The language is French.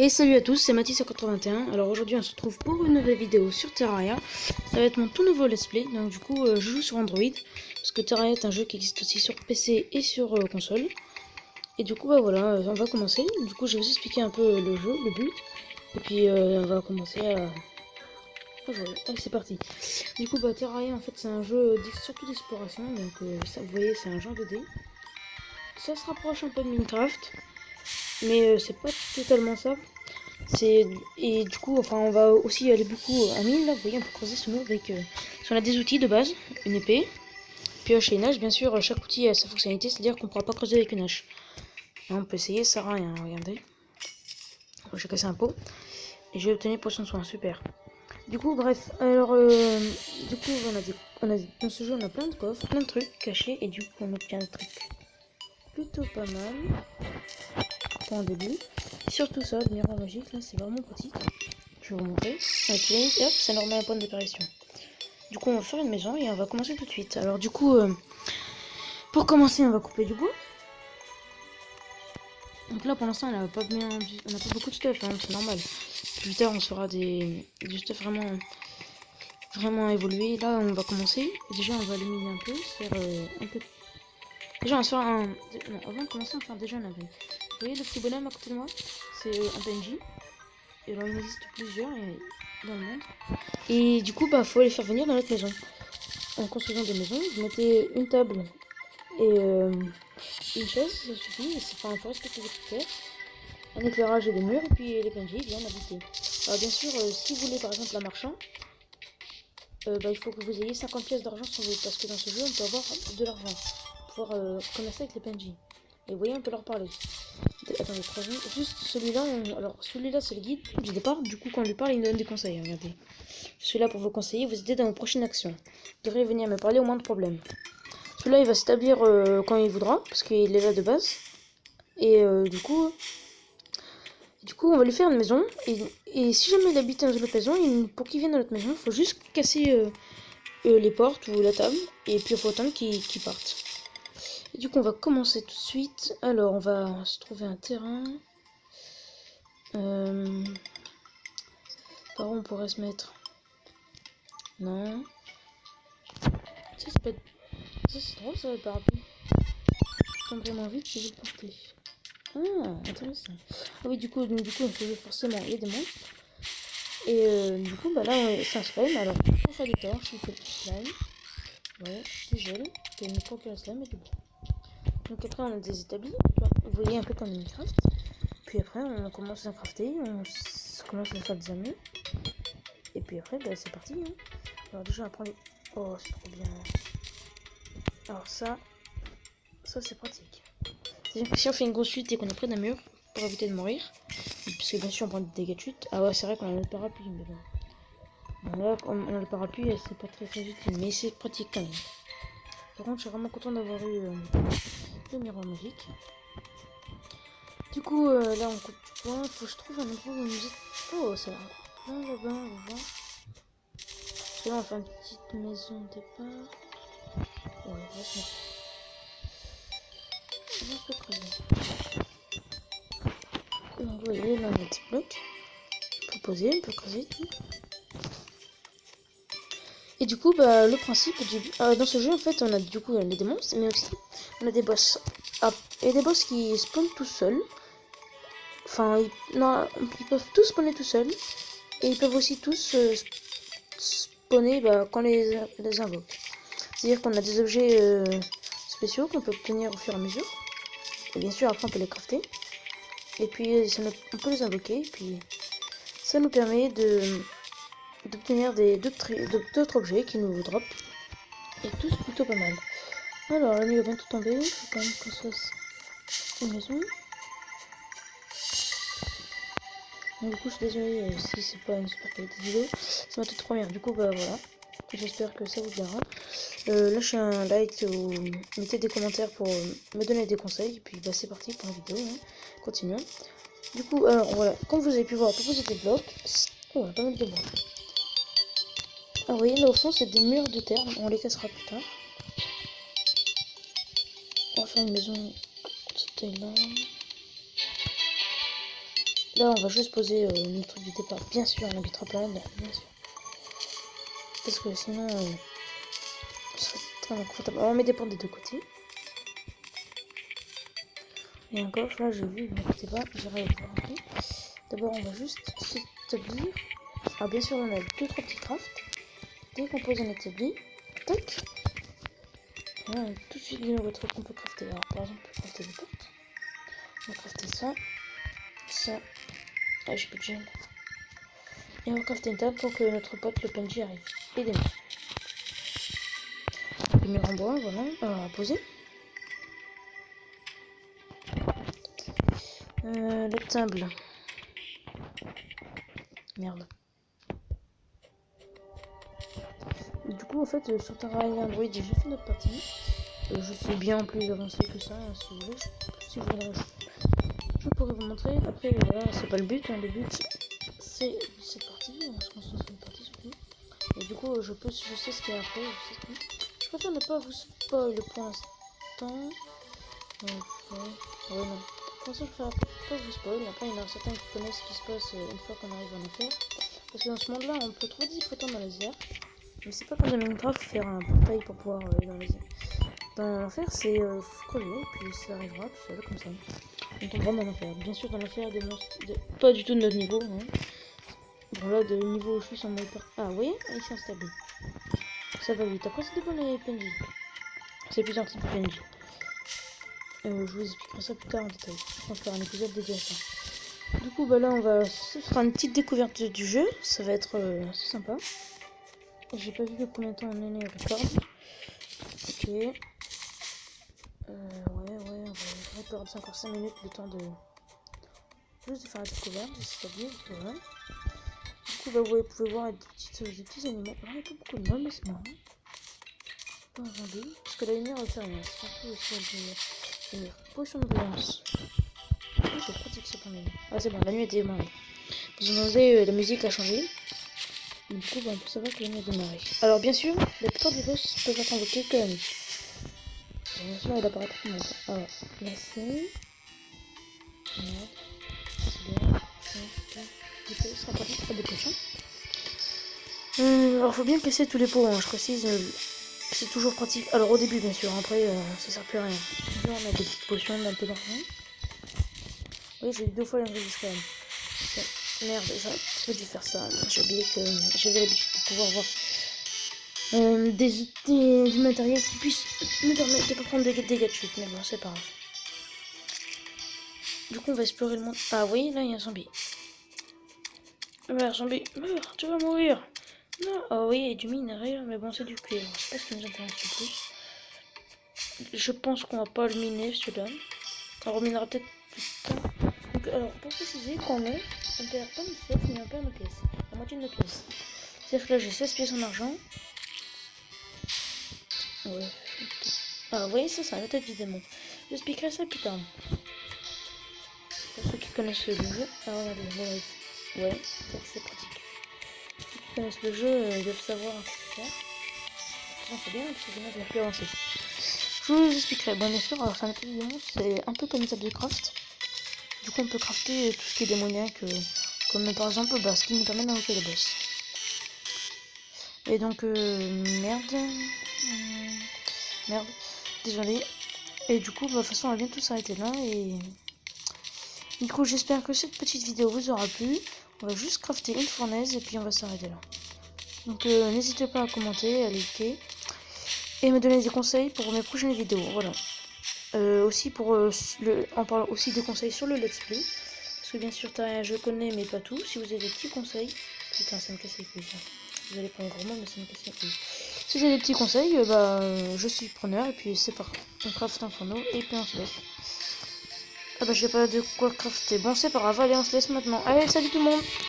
Et salut à tous, c'est Mathis181. Alors aujourd'hui on se retrouve pour une nouvelle vidéo sur Terraria. Ça va être mon tout nouveau let's play. Donc du coup je joue sur Android, parce que Terraria est un jeu qui existe aussi sur PC et sur console. Et du coup bah voilà, on va commencer. Du coup je vais vous expliquer un peu le jeu, le but. Et puis on va commencer à jouer. Allez c'est parti. Du coup bah Terraria en fait c'est un jeu surtout d'exploration. Donc ça, vous voyez c'est un genre 2D. Ça se rapproche un peu de Minecraft. Mais c'est pas totalement ça. Et du coup, enfin, on va aussi aller beaucoup en mine. Là, vous voyez, on peut creuser ce mur avec. Si on a des outils de base, une épée, pioche et une hache. Bien sûr, chaque outil a sa fonctionnalité, c'est-à-dire qu'on ne pourra pas creuser avec une hache. Là, on peut essayer, ça sert à rien. Regardez. J'ai cassé un pot et j'ai obtenu potion de soin, super. Du coup, bref, alors, du coup, dans ce jeu, on a plein de coffres, plein de trucs cachés, et du coup, on obtient des trucs plutôt pas mal pour un début. Surtout ça, le miroir magique, là, c'est vraiment pratique. Je vais vous montrer. Ok, hop, ça nous remet un point d'apparition. Du coup, on va faire une maison et on va commencer tout de suite. Alors, du coup, pour commencer, on va couper du bois. Donc là, pour l'instant, on n'a pas beaucoup de stuff, hein, c'est normal. Plus tard, on se fera du stuff vraiment évolué. Là, on va commencer. Déjà, on va éliminer un peu, faire un peu. Déjà, on va se faire un. Non, avant de commencer, on va faire déjà un abri. Vous voyez le petit bonhomme à côté de moi? C'est un PNJ. Et alors, il existe plusieurs dans le monde. Et du coup, bah, faut les faire venir dans notre maison. En construisant des maisons, vous mettez une table et une chaise, ça suffit. Enfin, il faut respecter les critères. Un éclairage et des murs, et puis les PNJ viennent habiter. Alors, bien sûr, si vous voulez par exemple un marchand, bah, il faut que vous ayez 50 pièces d'argent sur vous, parce que dans ce jeu, on peut avoir de l'argent pour pouvoir commercer avec les PNJ. Et vous voyez, on peut leur parler. Attendez, 3 secondes. Juste celui-là, alors celui-là c'est le guide du départ. Du coup, quand on lui parle, il nous donne des conseils. Regardez. Je suis là pour vous conseiller, vous aider dans vos prochaines actions. Vous devrez venir me parler au moins de problèmes. Celui-là, il va s'établir quand il voudra, parce qu'il est là de base. Et du coup, on va lui faire une maison. Et si jamais il habite dans notre maison, pour qu'il vienne dans notre maison, il faut juste casser les portes ou la table. Et puis il faut attendre qu'il parte. Et du coup, on va commencer tout de suite. Alors, on va se trouver un terrain. Par où on pourrait se mettre? Non. Ça, c'est pas... Ça, c'est drôle, ça, le parapluie. Je tombe vraiment vite, je vais le porter. Ah, intéressant. Ah oui, du coup, forcément, il y a des monstres. Et du coup, bah là, c'est un slime. Alors, pour faire des torches, il faut du slime. Ouais, du gel. Et une fois que le slime et du bois. Donc après, on a des établis. Vous voyez un peu comme Minecraft. Puis après, on commence à crafter. On commence à faire des armures. Et puis après, bah, c'est parti. Hein. Alors déjà, on va prendre les... Oh, c'est trop bien. Alors ça c'est pratique. C'est-à-dire que si on fait une grosse chute et qu'on est près d'un mur, pour éviter de mourir, parce que bien sûr on prend des dégâts de chute. Ah ouais, c'est vrai qu'on a le parapluie, mais bon. Bon là, on a le parapluie, c'est pas très utile, mais c'est pratique quand même. Par contre, je suis vraiment content d'avoir eu le miroir magique. Du coup, là on coupe du bois, faut que je trouve un endroit où nous... Oh, ça va. Là, là-bas, on va voir. Parce que là, on va faire une petite maison de départ. Ouais, on va se mettre... On va un peu creuser. Donc vous voyez, là on a des blocs. On peut poser, on peut creuser. Et du coup, bah, le principe dans ce jeu, en fait, on a du coup des monstres, mais aussi on a des boss. Ah, et des boss qui spawnent tout seuls. Enfin, ils peuvent tous spawner tout seuls. Et ils peuvent aussi tous spawner quand on les invoque. C'est-à-dire qu'on a des objets spéciaux qu'on peut obtenir au fur et à mesure. Et bien sûr, après, on peut les crafter. Et puis, on peut les invoquer. Et puis, ça nous permet d'obtenir d'autres objets qui nous drop. Et tous plutôt pas mal. Alors, la nuit va bientôt tomber. Il faut quand même qu'on se fasse une maison. Donc, du coup, je suis désolée si c'est pas une super qualité de vidéo. C'est ma toute première. Du coup, bah voilà. J'espère que ça vous plaira. Lâchez un like ou mettez des commentaires pour me donner des conseils. Et puis, bah, c'est parti pour la vidéo. Hein. Continuons. Du coup, alors voilà. Comme vous avez pu voir, à proposer des blocs. Oh, on a pas mal de bois. Alors, vous voyez, là au fond, c'est des murs de terre. On les cassera plus tard. On va faire une maison de cette taille-là. Là, on va juste poser le truc du départ. Bien sûr, on habitera plein là, bien sûr. Parce que sinon, ce serait très inconfortable. Alors, on met des portes des deux côtés. Et encore, là, j'ai vu, ne m'inquiétez pas, j'irai le voir après. D'abord, on va juste s'établir. Alors, bien sûr, on a 2-3 petits crafts. Dès qu'on pose un établi, tac. Là, on a tout de suite des nouveaux trucs qu'on peut crafter. Alors, par exemple, on peut crafter des portes. On va crafter ça. Ça. Ah, j'ai plus de gel. Et on va crafter une table pour que notre pote le PNJ arrive. Et des murs. Les murs en bois, voilà. Alors, on va poser. La table. Merde. Du coup, en fait, sur Terraria Android, j'ai fait notre partie. Je suis bien plus avancé que ça, hein, si vous voulez. Si vous voulez, je pourrais vous montrer. Après, voilà, c'est pas le but. Hein, le but, c'est cette partie. On va se concentrer sur une partie surtout. Et du coup, je sais ce qu'il y a après. Je préfère ne pas vous spoil pour l'instant. Ouais, non. Pour l'instant, je préfère pas vous spoil. Après, il y en a certains qui connaissent ce qui se passe une fois qu'on arrive en enfer. Parce que dans ce monde-là, on peut trouver des photons dans les airs. Mais c'est pas comme dans Minecraft faire un portail pour pouvoir aller dans les airs. Dans l'enfer, c'est crever, puis ça arrivera tout seul, comme ça. On tombera dans l'enfer. Bien sûr, dans l'enfer, il y a des monstres pas du tout de notre niveau. Hein. Bon, là, de niveau où je suis sur mon hyper. Ah, vous voyez, il s'est installé. Ça va vite. Après, ça dépend des PNJ. C'est plusieurs types de PNJ. Je vous expliquerai ça plus tard en détail. On va faire un épisode dédié à ça. Du coup, bah là, ce sera une petite découverte du jeu. Ça va être assez sympa. J'ai pas vu de combien de temps on est record. Ok. Ouais, on va perdre encore 5 minutes le temps de juste de faire la découverte, c'est-à-dire voilà. Du coup, bah, vous pouvez voir des petits animaux. Alors, il n'y a pas beaucoup de mobs, mais c'est marrant. Pas un zombie, parce que la lumière elle fait rien. C'est un peu aussi la lumière. Potion de brillance. C'est pratique ça quand même. Ah, c'est bon, la nuit était démarrée. Vous entendez, la musique a changé. Du coup, bah, on peut savoir que la nuit a démarré. Alors, bien sûr, la plupart des boss peuvent être invoqués que la nuit. Bien sûr, il apparaîtra comme ça. Alors, là c'est. Merde. C'est bien. C'est sera pratique pour des potions. Alors, faut bien casser tous les pots, hein, je précise. C'est toujours pratique. Alors, au début, bien sûr. Après, ça sert plus à rien. Toujours, on a des petites potions, un peu d'argent. Oui, j'ai eu 2 fois l'invisible quand même. Merde, j'aurais dû faire ça. J'ai oublié que j'avais l'habitude de pouvoir voir du matériel qui puisse me permettre de pas prendre des dégâts de chute. Mais bon, c'est pas grave. Du coup, on va explorer le monde. Ah oui, là, il y a un zombie. Meurs, zombie. Meurs, tu vas mourir. Non. Ah oui, il y a du minerai, mais bon, c'est du cuivre. C'est pas ce qui nous intéresse le plus. Je pense qu'on va pas le miner, celui-là. On reminera peut-être plus tard. Donc, alors, pour préciser, quand on perd pas nos stuff, mais on perd nos pièces. La moitié de nos pièces. C'est-à-dire que là, j'ai 16 pièces en argent. Ouais. Ah, vous voyez, ça va être évidemment. J'expliquerai ça plus tard. Pour ceux qui connaissent le jeu. Alors, regardez, voilà. Ouais, c'est pratique. Ceux qui connaissent le jeu, ils doivent savoir un peu faire. C'est bien, parce que sinon, je vais plus avancer. Je vous expliquerai. Bon, bien sûr, alors, ça c'est un peu comme une table de craft. Du coup, on peut crafter tout ce qui est démoniaque, comme par exemple ce qui nous permet d'invoquer les boss. Et donc, merde, désolé. Et du coup, de toute façon, on va bientôt s'arrêter là. Et du coup, j'espère que cette petite vidéo vous aura plu. On va juste crafter une fournaise et puis on va s'arrêter là. Donc, n'hésitez pas à commenter, à liker et me donner des conseils pour mes prochaines vidéos. Voilà. Aussi on parle aussi des conseils sur le let's play. Parce que bien sûr, je connais mais pas tout. Si vous avez des petits conseils. Putain, ça me casse les couilles. Vous allez prendre un gros mot, mais ça me casse les couilles. Si vous avez des petits conseils, je suis preneur. Et puis c'est parti. On craft un fourneau et puis on se laisse. Ah bah j'ai pas de quoi crafter. Bon, c'est pas grave. Allez, on se laisse maintenant. Allez, salut tout le monde!